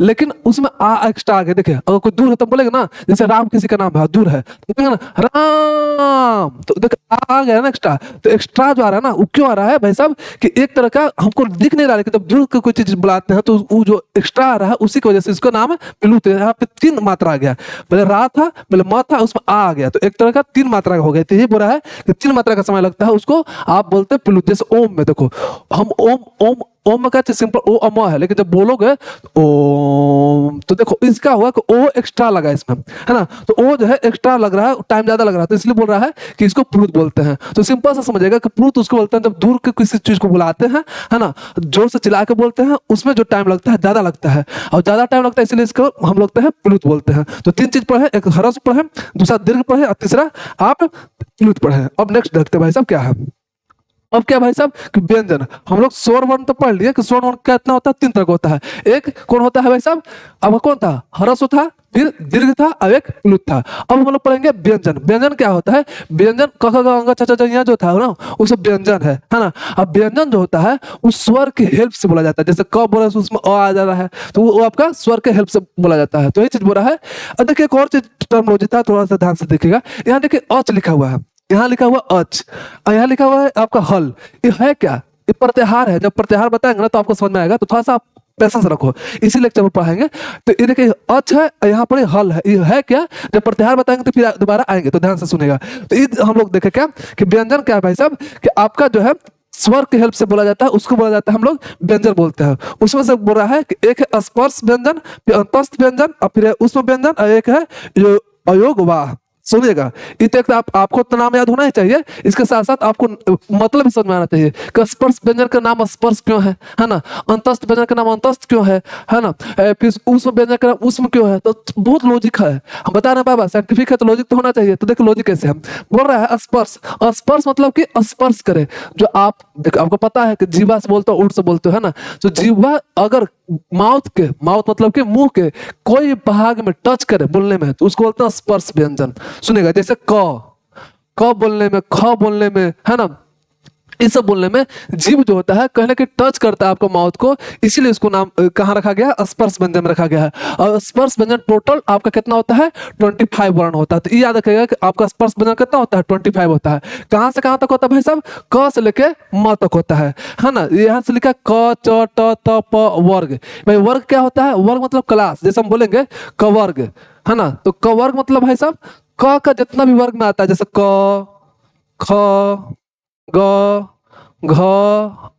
Speaker 1: लेकिन उसमें आ एक्स्ट्रा आ गया। देखिए अगर कोई दूर है तो बोलेगा ना, जैसे राम किसी का नाम है दूर है तो बोलेगा ना राम, तो देखो आ गया ना एक्स्ट्रा। तो एक्स्ट्रा जो आ रहा है ना वो क्यों आ रहा है भाई साहब कि एक तरह का हमको दिख नहीं रहा, लेकिन जब दूर की कोई चीज बुलाते हैं तो वो जो एक्स्ट्रा आ रहा है उसी की वजह से इसका नाम है प्लुत। यहाँ पे 3 मात्रा आ गया, पहले रा था, पहले म था, उसमें आ गया, तो एक तरह का 3 मात्रा का हो गया। तो ये बोल रहा है कि 3 मात्रा का समय लगता है उसको आप बोलते हैं प्लुत। जैसे ओम में देखो, हम ओम ओम में कहते सिंपल ओ अम है, लेकिन जब बोलोगे ओम तो देखो इसका हुआ कि ओ एक्स्ट्रा लगा इसमें, है ना, तो ओ जो है एक्स्ट्रा लग रहा है, टाइम ज्यादा लग रहा है, तो इसलिए बोल रहा है कि इसको प्लुत बोलते हैं। तो सिंपल सा समझेगा कि प्लुत उसको बोलते हैं जब दूर के किसी चीज को बुलाते हैं, है ना, जोर से चिल्ला के बोलते हैं, उसमें जो टाइम लगता है ज्यादा लगता है, और ज्यादा टाइम लगता है इसलिए इसको हम लोग प्लुत बोलते हैं। तो 3 चीज पढ़े, एक ह्रस्व पढ़े, दूसरा दीर्घ पढ़े और तीसरा आप प्लुत पढ़े। अब नेक्स्ट देखते भाई साहब क्या है। अब क्या भाई साहब कि व्यंजन, हम लोग स्वर वर्ण तो पढ़ लिए कि स्वर वर्ण कितना होता है? 3 तरह का होता है। एक कौन होता है भाई साहब? अब कौन था? ह्रस्व था, फिर दीर्घ था और एक प्लुत था। अब हम लोग पढ़ेंगे व्यंजन। व्यंजन क्या होता है? व्यंजन क ख ग घ छ छ छ जो था ना वो सब व्यंजन है ना। अब व्यंजन जो होता है उस स्वर के हेल्प से बोला जाता है, जैसे क बोला तो उसमें अ आ जा रहा है तो वो आपका स्वर के हेल्प से बोला जाता है। तो ये चीज बोला है। अब देखिए एक और चीज टर्मोलॉजी था, थोड़ा सा ध्यान से देखिएगा। यहाँ देखिए अच लिखा हुआ है, यहाँ लिखा हुआ अच और यहाँ लिखा हुआ है आपका हल। ये है क्या? ये प्रत्याहार है। जब प्रत्याहार बताएंगे ना तो आपको समझ में आएगा, तो थोड़ा सा पैसेंस रखो, इसी लेक्चर में पढ़ाएंगे। तो ये देखिए अच है, यहाँ पर हल है। ये है क्या? जब प्रत्याहार बताएंगे तो फिर दोबारा आएंगे, तो ध्यान से सुनेगा। तो ये हम लोग देखे क्या कि व्यंजन क्या है भाई साहब कि आपका जो है स्वर के हेल्प से बोला जाता है, उसको बोला जाता है हम लोग व्यंजन बोलते हैं। उसमें से बोल रहा है कि एक है स्पर्श व्यंजन, फिर अंतस्थ व्यंजन और फिर उसमें व्यंजन, और एक है अयोग वाह। सुनिएगा, इत एक आपको तो नाम याद होना ही चाहिए, इसके साथ साथ आपको मतलब भी समझ में आना चाहिए कि स्पर्श व्यंजन का नाम स्पर्श क्यों है ना, अंतस्थ व्यंजन का नाम अंतस्थ क्यों है ना, फिर उष्म व्यंजन का नाम उष्म क्यों है। तो बहुत लॉजिक है, हम बता रहे हैं बाबा साइंटिफिक है तो लॉजिक तो होना चाहिए। तो देखो लॉजिक कैसे हम बोल रहा है, स्पर्श, स्पर्श मतलब कि स्पर्श करे, जो आप देखो आपको पता है कि जीवा से बोलते हो उठ से बोलते हो है ना, तो जीवा अगर माउथ मतलब कि मुंह के कोई भाग में टच करे बोलने में तो उसको बोलते हैं स्पर्श व्यंजन। सुनेगा, जैसे क बोलने में, ख बोलने में है ना, इस सब बोलने में जीभ जो होता है कहीं ना कहीं टच करता है आपको माउथ को, इसीलिए इसको नाम कहाँ रखा गया है, स्पर्श व्यंजन में रखा गया है। और स्पर्श व्यंजन टोटल आपका कितना होता है, 25 वर्ण होता है। तो ये याद रखिएगा कि आपका स्पर्श व्यंजन कितना होता है, 25 होता है। कहाँ से कहाँ तक होता है भाई साहब, क से लेके म तक होता है ना। यहाँ से लिखा क च ट त प वर्ग। भाई वर्ग क्या होता है, वर्ग मतलब क्लास, जैसे हम बोलेंगे क वर्ग है ना, तो क वर्ग मतलब भाई साहब क का जितना भी वर्ग में आता है, जैसे क ख ग घ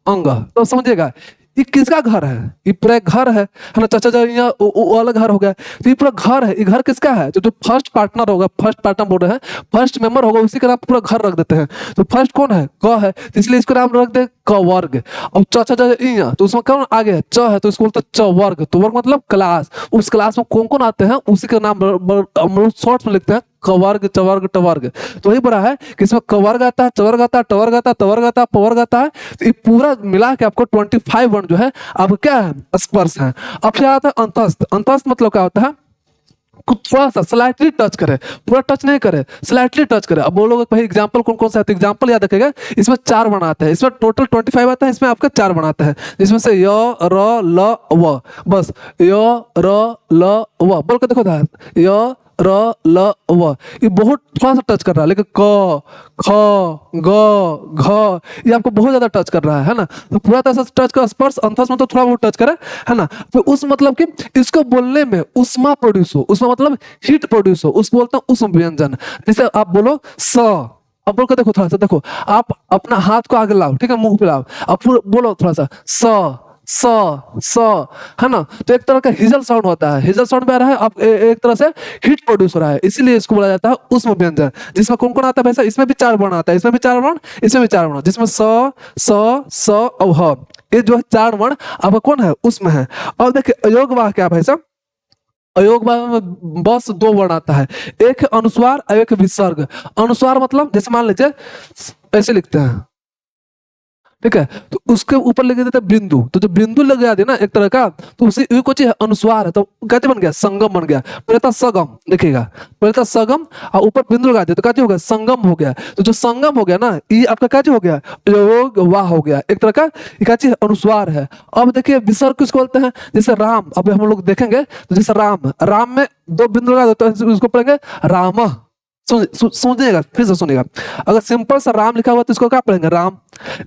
Speaker 1: अंग, तो समझिएगा ये किसका घर है, ये पूरा घर है ना। चाचा जी यहाँ वाला घर हो गया, तो ये पूरा घर है, ये घर किसका है, जो फर्स्ट पार्टनर होगा, फर्स्ट पार्टनर बोल रहे हैं, फर्स्ट मेंबर होगा, उसी का नाम पूरा घर रख देते हैं। तो फर्स्ट कौन है, क है, तो इसलिए इसको नाम रख दे क वर्ग। अब चाचा जी यहाँ, तो उसमें कौन आगे है, च है, तो इसको बोलते हैं च वर्ग। तो वर्ग मतलब क्लास, उस क्लास में कौन कौन आते हैं उसी का नाम हम शॉर्ट में लिखते हैं कवर्ग चवर्ग टवर्ग। तो वही बड़ा है कि इसमें कवर्ग आता है, चवर्ग आता है, टवर्ग आता है, तवर्ग आता है, पवर्ग आता है। तो ये पूरा मिला के आपको 25 वर्ण जो है अब क्या है, स्पर्श है। अब क्या आता है अंतस्थ, अंतस्थ मतलब क्या होता है, कुछ थोड़ा सा स्लाइटली टच करे, पूरा टच नहीं करे, स्लाइटली टच करे। अब बोलोगे भाई एग्जांपल कौन कौन सा है, तो एग्जांपल याद रखेगा, इसमें 4 वर्ण आते हैं, इसमें टोटल 25 आता है, इसमें आपका 4 वर्ण आता है, जिसमें से य र ल व, बस य र ल व बोल के देखो था, य र ल व, ये बहुत थोड़ा सा टच कर रहा है, लेकिन क ख ग घ ये आपको बहुत ज्यादा टच कर रहा है ना। तो पूरा तरह से टच कर, स्पर्श अंतस मतलब थोड़ा बहुत टच करे है ना। तो उस मतलब कि इसको बोलने में उष्मा प्रोड्यूस हो, उष्मा मतलब हीट प्रोड्यूस हो, उसको बोलते हैं उष्म व्यंजन। जैसे आप बोलो स, अब बोल कर देखो थोड़ा सा, देखो आप अपना हाथ को आगे लाओ, ठीक है, मुंह पे लाओ, अब बोलो थोड़ा सा स स है ना। तो एक तरह का हिजल साउंड होता है, हिजल साउंड में आ रहा है, अब एक तरह से हीट प्रोड्यूस हो रहा है, इसीलिए इसको बोला जाता है उष्म व्यंजन। जिसमें कौन कौन आता है वैसा, इसमें भी 4 वर्ण आता है, इसमें भी 4 वर्ण, इसमें भी 4 वर्ण, जिसमें स और ह, ये जो है 4 वर्ण आपका कौन है, उष्म है। और देखिए अयोगवाह क्या भाई साहब, अयोगवाह में बस 2 वर्ण आता है, एक है अनुस्वार और एक विसर्ग। अनुस्वार मतलब जैसे मान लीजिए ऐसे लिखते हैं, ठीक है, तो उसके ऊपर लगे देता है बिंदु, तो जो बिंदु लगा दे ना एक तरह का, तो उसी को चाहिए अनुस्वार है, तो कहते बन गया संगम बन गया, पहले था सगम, देखिएगा पहले था सगम और ऊपर बिंदु लगा दे तो कहते हो गया संगम हो गया। तो जो संगम हो गया ना, ये आपका कहते हो गया योग वाह हो गया, एक तरह का ये कहते हैं अनुस्वार है। अब देखिए विसर्ग किसको बोलते हैं, जैसे राम, अब हम लोग देखेंगे तो जैसे राम, राम में 2 बिंदु लगा दो तो उसको पढ़ेंगे राम। सुनिएगा फिर से सुनिएगा, अगर सिंपल सा राम लिखा हुआ तो इसको क्या पढ़ेंगे राम,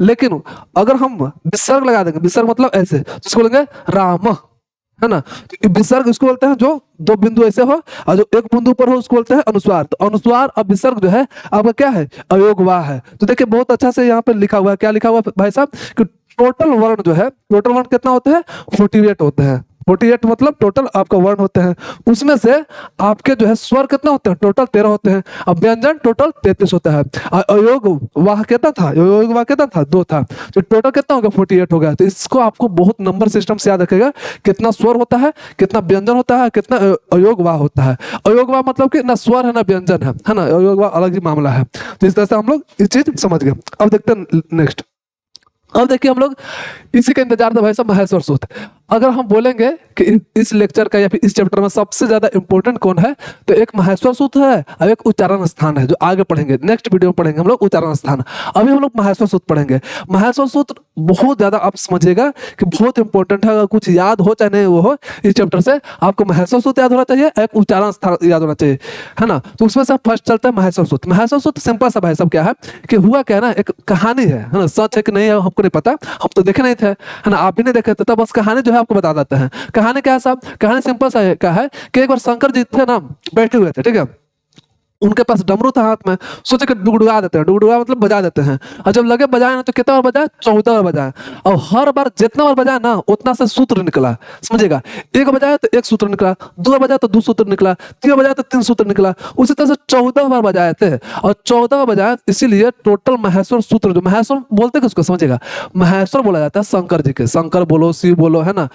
Speaker 1: लेकिन अगर हम विसर्ग लगा देंगे, विसर्ग मतलब ऐसे, तो इसको बोलेंगे राम है ना। तो विसर्ग इसको बोलते हैं जो 2 बिंदु ऐसे हो और जो एक बिंदु पर हो उसको बोलते हैं अनुस्वार। तो अनुस्वार और विसर्ग जो है आपका क्या है, अयोगवाह है। तो देखिए बहुत अच्छा से यहाँ पे लिखा हुआ है, क्या लिखा हुआ है भाई साहब, कि टोटल वर्ण जो है, टोटल वर्ण कितना होते हैं, 48 होते हैं। 48 मतलब टोटल आपका वर्ण होते हैं, उसमें से आपके जो है स्वर कितना होते हैं, टोटल 13 होते हैं। अब व्यंजन टोटल 33 होता है। अयोग वाह कितना था, अयोग वाह कितना था, 2 था, तो टोटल कितना हो गया, 48 हो गया। तो इसको आपको बहुत नंबर सिस्टम से याद रखेगा, कितना स्वर होता है, कितना व्यंजन होता है, कितना अयोग वाह होता है। अयोग वाह मतलब कि ना स्वर है ना व्यंजन है ना, अयोग वाह अलग ही मामला है। तो इस तरह से हम लोग इस चीज समझ गए। अब देखते हैं नेक्स्ट। अब देखिए हम लोग इसी का इंतजार था भाई साहब, महेश्वर सूत्र। अगर हम बोलेंगे कि इस लेक्चर का या फिर इस चैप्टर में सबसे ज्यादा इंपॉर्टेंट कौन है, तो एक महेश्वर सूत्र है और एक उच्चारण स्थान है, जो आगे पढ़ेंगे, नेक्स्ट वीडियो में पढ़ेंगे हम लोग उच्चारण स्थान। अभी हम लोग महेश्वर सूत्र पढ़ेंगे। महेश्वर सूत्र बहुत ज्यादा आप समझिएगा कि बहुत इंपॉर्टेंट है, अगर कुछ याद हो चाहे नहीं वो हो, इस चैप्टर से आपको महेश्वर सूत्र याद होना चाहिए, एक उच्चारण स्थान याद होना चाहिए, है ना। तो उसमें से फर्स्ट चलता है महेश्वर सूत्र। महेश्वर सूत्र सिंपल सा भाई साहब क्या है कि हुआ क्या है ना, एक कहानी है ना, सच है कि नहीं है हमको नहीं पता, हम तो देखे नहीं थे है ना, आप भी नहीं देखे थे, तो बस कहानी जो है आपको बता देते हैं। कहानी क्या है साहब, कहानी सिंपल सा क्या है कि एक बार शंकर जी थे ना, बैठे हुए थे, ठीक है, उनके पास डमरू था हाथ में, सोचे कि डुगडुगा देते हैं, डुगडुगा मतलब बजा देते हैं। और जब लगे बजाए ना तो कितना बार बजाए, 14 बार बजाए। और हर बार जितना बार बजाए ना उतना से सूत्र निकला, समझिएगा। एक बजाए तो एक सूत्र निकला, दो बार बजाए तो दो सूत्र निकला, तीन बार बजाए तो तीन सूत्र निकला। उसी तरह से 14 बार बजाए थे। और 14 बार बजाए, इसीलिए टोटल महेश्वर सूत्र, जो महेश्वर बोलते हैं उसको समझिएगा, महेश्वर बोला जाता है शंकर जी के। शंकर बोलो, शिव बोलो, है ना,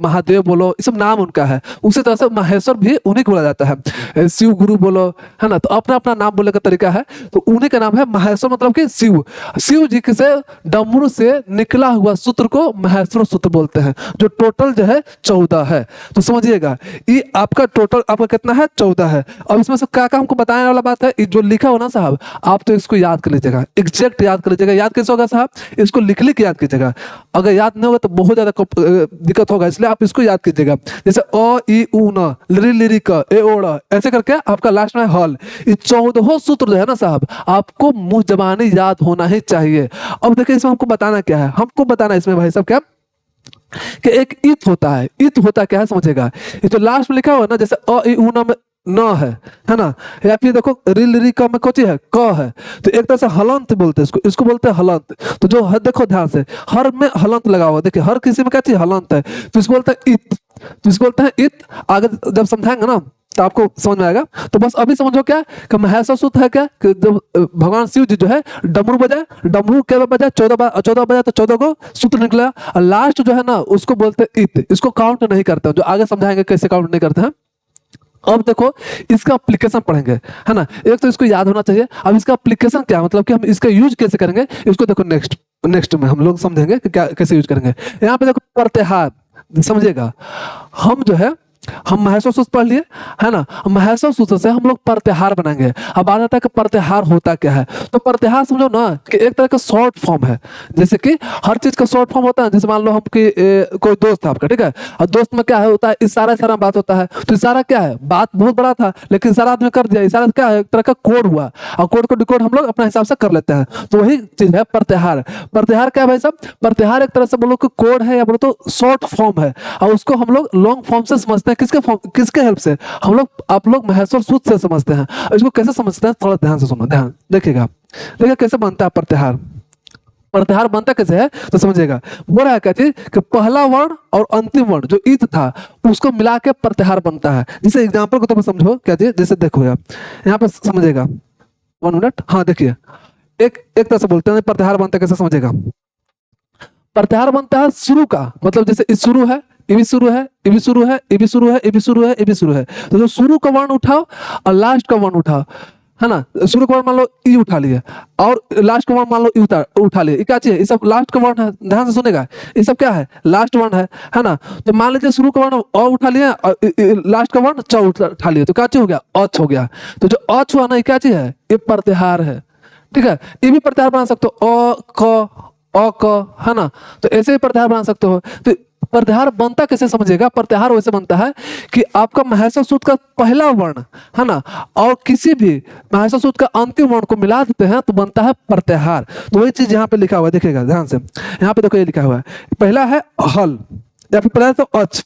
Speaker 1: महादेव बोलो, ये सब नाम उनका है। उसी तरह से महेश्वर भी उन्हीं को बोला जाता है। शिव गुरु बोलो, है ना, तो अपना अपना नाम बोलने का तरीका है। तो उन्हीं का नाम है महेश्वर, मतलब कि शिव। शिव जी के से डमरू से निकला हुआ सूत्र को महेश्वर सूत्र बोलते हैं, जो टोटल जो है 14 है। तो समझिएगा, ये आपका टोटल आपका कितना है, 14 है। अब इसमें से क्या क्या हमको बताने वाला बात है, जो लिखा हो ना साहब, आप तो इसको याद कर लीजिएगा, एग्जैक्ट याद कर लीजिएगा। याद कैसे होगा साहब, इसको लिख लिख याद कीजिएगा। अगर याद नहीं होगा तो बहुत ज्यादा दिक्कत होगा, इसलिए आप इसको याद कीजिएगा। जैसे अ इ उ न, लिरी लिरी क, ए ओड़ा, ऐसे करके आपका लास्ट में हल। ये 14 सूत्र जो है ना साहब, आपको मुंह जबानी याद होना ही चाहिए। अब देखिए इसमें हमको बताना क्या है, हमको बताना इसमें भाई साहब क्या, कि एक इत होता है। इत होता क्या है समझेगा, ये जो लास्ट में लिखा हुआ है ना, जैसे अ इ उ न में न है ना, या फिर देखो रिल री का में कोची है, क है। तो एक तरह से हलंत बोलते हैं इसको, इसको बोलते हैं हलंत। तो जो देखो ध्यान से, हर में हलंत लगा हुआ, देखिए हर किसी में क्या चीज हलंत है, तो इसको बोलते हैं इत। तो इसको बोलते हैं इत। आगे जब समझाएंगे ना तो आपको समझ में आएगा। तो बस अभी समझो क्या कि महेश्वर सूत्र है क्या, कि जब भगवान शिव जी जो है डमरू बजाए, डमरू के बार बजाए 14 बार, 14 बजाए तो 14 को सूत्र निकला। और लास्ट जो है ना उसको बोलते हैं इत। इसको काउंट नहीं करते, जो आगे समझाएंगे कैसे काउंट नहीं करते हैं। अब देखो इसका एप्लीकेशन पढ़ेंगे, है ना। एक तो इसको याद होना चाहिए। अब इसका एप्लीकेशन क्या, मतलब कि हम इसका यूज कैसे करेंगे, इसको देखो नेक्स्ट नेक्स्ट में हम लोग समझेंगे कि क्या कैसे यूज करेंगे। यहाँ पे देखो प्रत्याहार, समझिएगा। हम जो है हम महेश्वर सूत्र पढ़ लिए, है ना। महेश्वर सूत्र से हम लोग प्रत्याहार बनाएंगे। अब आ जाता है कि प्रत्याहार होता क्या है। तो प्रत्याहार समझो ना कि एक तरह का शॉर्ट फॉर्म है। जैसे कि हर चीज का शॉर्ट फॉर्म होता है। जैसे मान लो हम कि कोई दोस्त है आपका, ठीक है, और दोस्त में क्या है होता है, इशारा इशारा बात होता है। तो इशारा क्या है, बात बहुत बड़ा था लेकिन इशारा आदमी कर दिया, इशारा क्या है, एक तरह का कोड हुआ, और कोड को डिकोड हम लोग अपने हिसाब से कर लेते हैं। तो वही चीज है प्रत्याहार। प्रत्याहार क्या है भाई साहब, प्रत्याहार एक तरह से बोलो कि कोड है, या बोलो तो शॉर्ट फॉर्म है, और उसको हम लोग लॉन्ग फॉर्म से समझते हैं। किसके फॉर्म, किसके हेल्प से, हम लोग आप लोग महेश्वर सूत्र से समझते हैं। इसको कैसे समझते हैं, थोड़ा ध्यान से सुनो, ध्यान देखिएगा। देखिए कैसे बनता है प्रत्याहार। प्रत्याहार बनता कैसे है तो समझिएगा। बोल रहा है क्या चीज, कि पहला वर्ण और अंतिम वर्ण जो ईद था उसको मिला के प्रत्याहार बनता है। जैसे एग्जाम्पल को तो समझो क्या चीज, जैसे देखो यार यहाँ पे समझेगा, 1 मिनट। हाँ देखिए, एक एक तरह से बोलते हैं प्रत्याहार बनता है कैसे, समझेगा। प्रत्याहार बनता है शुरू का, मतलब जैसे इस शुरू है, ये भी शुरू है, ये भी शुरू है, ये भी शुरू है, ये भी शुरू है, ये भी शुरू है। तो जो शुरू का वर्ण उठाओ और लास्ट का वर्ण उठाओ, है ना। शुरू का वर्ण मान लो ई उठा लिए, और लास्ट का वर्ण मान लो ई उठा लिए। ये क्या चीज है, ये सब लास्ट का वर्ण है, ध्यान से सुनेगा। ये सब क्या है, लास्ट वर्ण है ना। तो मान लीजिए शुरू का वर्ण अ उठा लिया और लास्ट का वर्ण च उठा लिया, तो क्या चीज हो गया, अच हो गया। तो जो अच हुआ ना, ये क्या चीज है, ये प्रत्याहार है, ठीक है। ये भी प्रत्याहार बना सकते हो, अ क, है ना। तो ऐसे भी प्रत्याहार बना सकते हो। तो प्रत्याहार बनता कैसे समझिएगा। प्रत्याहार वैसे बनता है कि आपका महेश्वर सूत्र का पहला वर्ण, है ना, और किसी भी महेश्वर सूत्र का अंतिम वर्ण को मिला देते हैं तो बनता है प्रत्याहार। तो वही चीज यहाँ पे लिखा हुआ है, देखिएगा ध्यान से। यहाँ पे देखो ये लिखा हुआ है, पहला है हल, या फिर पहला है तो अच।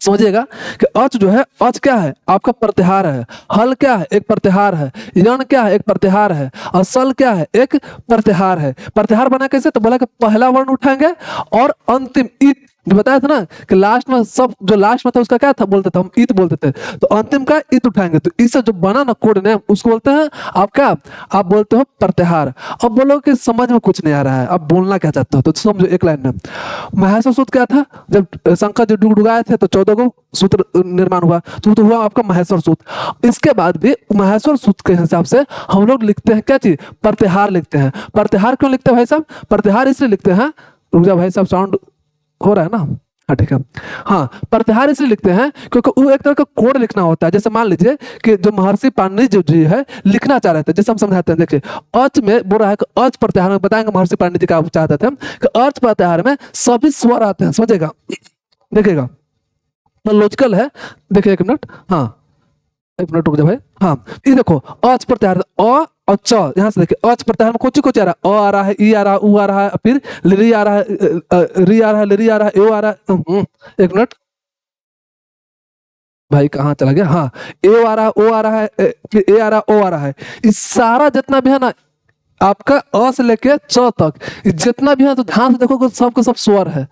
Speaker 1: समझिएगा कि अच जो है, अच क्या है, आपका प्रत्याहार है। हल क्या है, एक प्रत्याहार है। यण क्या है, एक प्रत्याहार है। और सल क्या है, एक प्रत्याहार है। प्रत्याहार बना कैसे, तो बोला कि पहला वर्ण उठाएंगे और अंतिम ईत, जो बताया था ना कि लास्ट में सब जो लास्ट में था उसका क्या था, बोलते थे हम ईत बोलते थे। तो अंतिम का ईत उठाएंगे, तो इससे जो बना ना कोड नेम, उसको बोलते हैं आप क्या, आप बोलते हो प्रत्याहार। अब बोलो कि समझ में कुछ नहीं आ रहा है, अब बोलना क्या चाहते हो, तो समझो एक लाइन में। महेश्वर सूत्र क्या था, जब शंकर जी डुगडुगाए थे तो 14 को सूत्र निर्माण हुआ, तो हुआ आपका महेश्वर सूत्र। इसके बाद भी महेश्वर सूत्र के हिसाब से हम लोग लिखते हैं क्या चीज, प्रत्याहार लिखते हैं। प्रत्याहार क्यों लिखते हैं भाई साहब, प्रत्याहार इसलिए लिखते हैं, रुक जा भाई साहब, साउंड हो रहा है ना, हाँ ठीक है। हाँ, प्रत्याहार इसलिए लिखते हैं क्योंकि वो एक तरह का कोड लिखना होता है। जैसे मान लीजिए कि जो महर्षि पाणिनि जो जी है लिखना चाह रहे थे, जैसे हम समझाते हैं, देखिए अच में बोल रहा है कि अच प्रत्याहार में बताएंगे महर्षि पाणिनि जी क्या चाहते थे कि अच प्रत्याहार में सभी स्वर आते हैं, समझेगा। देखिएगा तो लॉजिकल है, देखिए 1 मिनट, हाँ 1 मिनट रुक जाओ भाई। हाँ ये देखो अच प्रत्याहार, अ और च, यहाँ से देखिए अच प्रत्याहार में कुछ कुछ आ रहा है, अ आ रहा है, ई आ रहा है, उ आ रहा है, फिर लिरी आ रहा है, री आ रहा है, लिरी आ रहा है, ए आ रहा है। 1 मिनट, भाई कहाँ चला गया, हाँ, ए आ रहा है, ओ आ रहा है, फिर ए आ रहा है, ओ आ रहा है, इस सारा जितना भी है ना आपका अ से लेके च तक जितना भी है, तो ध्यान से देखो सबके सब स्वर है।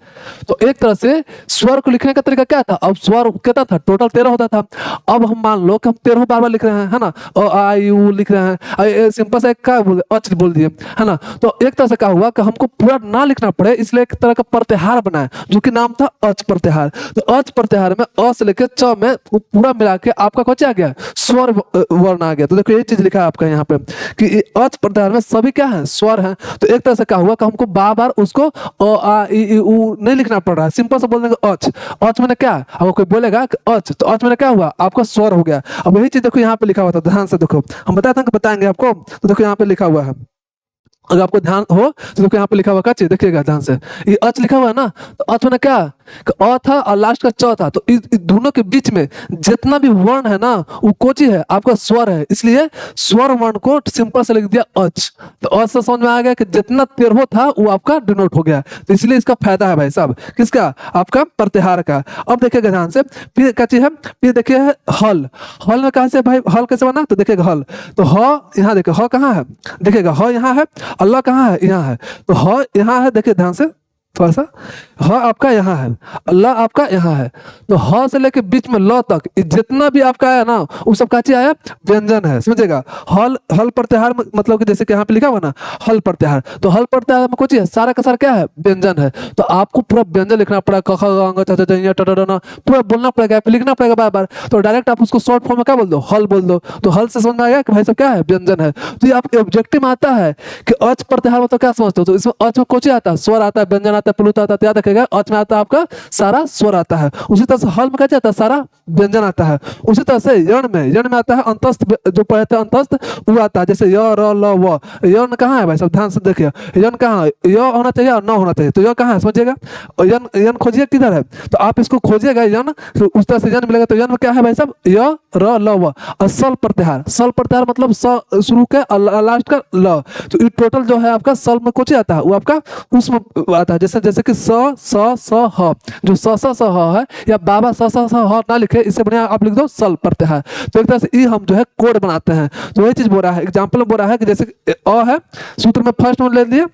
Speaker 1: तो एक तरह से स्वर को लिखने का तरीका क्या था, अब स्वर कितना था, टोटल 13 होता था। अब हम मान लो कि हम 13 बार बार लिख रहे हैं, है ना, अ आ यू लिख रहे हैं, सिंपल सा एक क्या बोल अच बोल दिए, है ना। तो एक तरह से क्या हुआ कि हमको पूरा ना लिखना पड़े, इसलिए एक तरह का प्रत्याहार बनाए जो कि नाम था अच प्रत्याहार। तो अच प्रत्याहार में अ से लेकर च में पूरा मिला के आपका कौन आ गया, स्वर वर्ण आ गया। तो देखो ये चीज लिखा है आपका यहाँ पे कि अच प्रत्याहार में सभी क्या है, स्वर हैं। तो एक तरह से क्या हुआ कि हमको बार बार उसको अ आ ई उ नहीं लिखना पड़ रहा है, सिंपल से बोल देंगे अच। अच मैंने क्या, अगर कोई बोलेगा कि अच, तो अच मैंने क्या हुआ, आपका स्वर हो गया। अब यही चीज देखो यहाँ पे लिखा हुआ था, ध्यान से देखो, हम बताते हैं कि बताएंगे आपको। तो देखो यहाँ पे लिखा हुआ है, अगर आपको ध्यान हो तो देखो यहाँ पे लिखा हुआ क्या चीज, देखिएगा ध्यान से, ये अच लिखा हुआ है ना, तो अच मैंने क्या कि अ था और लास्ट का च था, तो इस दोनों के बीच में जितना भी वर्ण है ना वो कोची है, आपका स्वर है, इसलिए स्वर वर्ण को सिंपल से लिख दिया अच। तो अच से समझ में आ गया कि जितना 13 था वो आपका डिनोट हो गया। तो इसलिए इसका फायदा है भाई साहब, किसका, आपका प्रत्याहार का। अब देखिएगा ध्यान से, फिर क्या चीज है, फिर देखिए है हल। हल में कहा से भाई, हल कैसे बना, तो देखिएगा हल, तो ह यहाँ देखिए ह कहाँ है, देखिएगा ह यहाँ है, अल्लाह कहाँ है, यहाँ है, तो ह यहाँ है, देखिए ध्यान से थोड़ा सा, ह आपका यहाँ है, अल्लाह आपका यहाँ है। तो ह से लेके बीच में ल तक जितना भी आपका आया ना वो सब का चीज आया, व्यंजन है, समझेगा। हल हल प्रत्याहार मतलब कि जैसे कि यहाँ पे लिखा हुआ ना हल प्रत्याहार, तो हल प्रत्याहार में कुछ है, सारा का सारा क्या है, व्यंजन है। तो आपको पूरा व्यंजन लिखना पड़ा, क ख ग घ छ छ ज ट ट न, पूरा बोलना पड़ेगा, फिर लिखना पड़ेगा बार बार। तो डायरेक्ट आप उसको शॉर्ट फॉर्म में क्या बोल दो, हल बोल दो। तो हल से समझ में आ गया कि भाई सब क्या है, व्यंजन है। तो ये आपके ऑब्जेक्टिव में आता है कि अच प्रत्याहार मतलब क्या समझते हो, तो इसमें अच में कुछ आता है, स्वर आता है, व्यंजन आता है, प्लुत आता है। तो याद रखिएगा अच में आता है आपका सारा स्वर आता है, उसी तरह से हल में क्या आता है, सारा व्यंजन आता है। उसी तरह से यण में आता है अंतस्थ, जो पढ़ते हैं अंतस्थ वो आता है, जैसे य र ल व। यण कहाँ है भाई सब, ध्यान से देखिए, यण कहाँ है, य होना चाहिए और न होना चाहिए, तो य कहाँ है समझिएगा। यण यण खोजिए किधर है, तो आप इसको खोजिएगा यण, तो उस तरह से यण मिलेगा। तो यण में क्या है भाई साहब, य र ल व। और सल प्रत्याहार, सल प्रत्याहार मतलब स शुरू के लास्ट का ल। तो ये टोटल जो है आपका सल में कुछ आता है, वो आपका उसमें आता है, जैसे जैसे कि स ह, जो स ह है, या बाबा स ह ना लिखे, इससे बढ़िया आप लिख दो सल प्रत्याहार। तो एक तरह से ये हम जो है कोड बनाते हैं। तो वही चीज बोल रहा है, एग्जाम्पल में बोल रहा है कि जैसे अ है, सूत्र में फर्स्ट में ले लिए,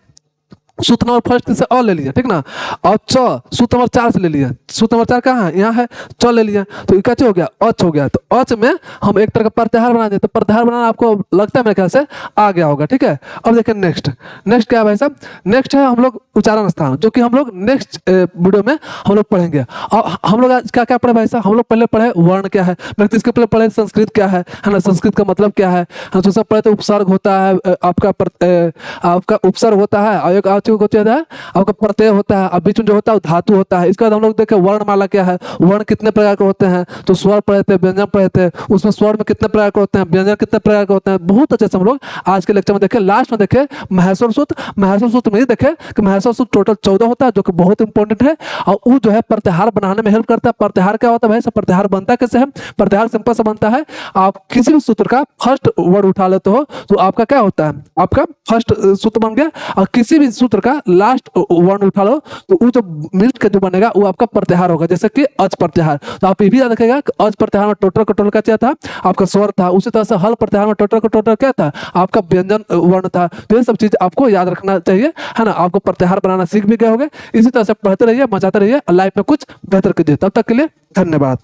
Speaker 1: सूत्र नंबर फर्स्ट से अ ले लिया, ठीक ना, और च सूत्र नंबर 4 से ले लिया, सूत्र नंबर 4 कहाँ है, यहाँ है, च ले लिया, तो ये क्या हो गया, अच हो गया। तो अच में हम एक तरह का प्रत्याहार बना दें, तो प्रत्याहार बनाना आपको लगता है मेरे ख्याल से आ गया होगा, ठीक है। अब देखिए नेक्स्ट, नेक्स्ट क्या है भाई साहब, नेक्स्ट है हम लोग उच्चारण स्थान, जो कि हम लोग नेक्स्ट वीडियो में हम लोग पढ़ेंगे। और हम लोग आज क्या क्या पढ़े भाई साहब, हम लोग पहले पढ़े वर्ण क्या है, मतलब इसके पहले पढ़े संस्कृत क्या है ना, संस्कृत का मतलब क्या है। हम तो सब पढ़े, तो उपसर्ग होता है, आपका उपसर्ग होता है, और एक होता है आपका प्रत्यय होता है, और बीच में जो होता है धातु होता है। इसके बाद हम लोग देखे वर्णमाला क्या है, वर्ण कितने प्रकार के होते हैं, तो स्वर पढ़े थे, व्यंजन पढ़े थे, उसमें स्वर में कितने प्रकार के होते हैं, व्यंजन कितने प्रकार के होते हैं, बहुत अच्छे से हम लोग आज के लेक्चर में देखे। लास्ट में देखे महेश्वर सूत्र, महेश्वर सूत्र में ही देखे कि महेश्वर सूत्र टोटल 14 होता है, जो कि बहुत इंपॉर्टेंट है, और वो जो है प्रत्याहार बनाने में हेल्प करता है। प्रत्याहार क्या होता है भाई, सब प्रत्याहार बनता कैसे है, प्रत्याहार सिंपल से बनता है, आप किसी भी सूत्र का फर्स्ट वर्ड उठा लेते हो तो आपका क्या होता है, आपका फर्स्ट सूत्र बन गया, और किसी भी सूत्र का लास्ट वर्ण उठा लो तो वो जो मिल के जो बनेगा वो आपका प्रत्याहार होगा, जैसे कि अच प्रत्याहार। तो आप ये भी याद रखिएगा कि अच प्रत्याहार में टोटल का टोटल क्या था, आपका स्वर था। उसी तरह से हल प्रत्याहार में टोटल का टोटल क्या था, आपका व्यंजन वर्ण था। तो ये सब चीज आपको याद रखना चाहिए, है ना। आपको प्रत्याहार बनाना सीख भी गए होंगे। इसी तरह से पढ़ते रहिए, मचाते रहिए, लाइफ में कुछ बेहतर कीजिए। तब तक के लिए धन्यवाद।